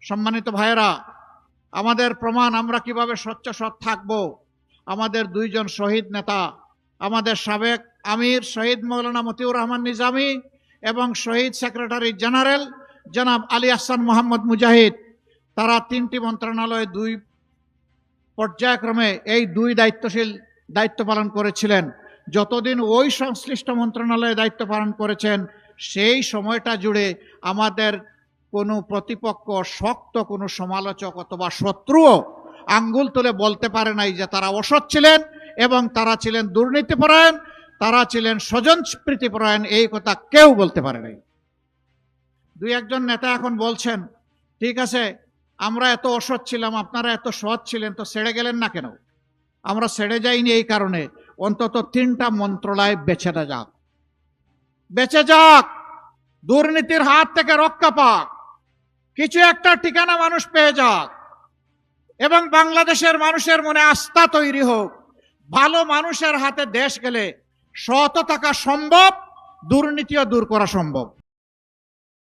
সম্মানিত ভাইয়েরা, আমাদের প্রমাণ আমরা কিভাবে স্বচ্ছ সৎ থাকব। আমাদের দুইজন শহীদ নেতা, আমাদের সাবেক আমির শহীদ মৌলানা মতিউর রহমান নিজামী এবং শহীদ সেক্রেটারি জেনারেল জনাব আলী আহসান মোহাম্মদ মুজাহিদ, তারা তিনটি মন্ত্রণালয়ে দুই পর্যায়ক্রমে এই দুই দায়িত্ব পালন করেছিলেন। যতদিন ওই সংশ্লিষ্ট মন্ত্রণালয়ে দায়িত্ব পালন করেছেন, সেই সময়টা জুড়ে আমাদের কোনো প্রতিপক্ষ, শক্ত কোনো সমালোচক অথবা শত্রুও আঙ্গুল তুলে বলতে পারে নাই যে তারা অসৎ ছিলেন এবং তারা ছিলেন দুর্নীতিপরায়ণ, তারা ছিলেন স্বজনপ্রীতিপরায়ণ, এই কথা কেউ বলতে পারে নাই। দুই একজন নেতা এখন বলছেন, ঠিক আছে, আমরা এত অসৎ ছিলাম, আপনারা এত সৎ ছিলেন, তো ছেড়ে গেলেন না কেন? আমরা ছেড়ে যাইনি এই কারণে, অন্তত তিনটা মন্ত্রণালয় বেঁচে যাক, দুর্নীতির হাত থেকে রক্ষা পাক, কিছু একটা ঠিকানা মানুষ পেয়ে যাক এবং বাংলাদেশের মানুষের মনে আস্থা তৈরি হোক। ভালো মানুষের হাতে দেশ গেলে সৎ থাকা সম্ভব, দুর্নীতিও দূর করা সম্ভব।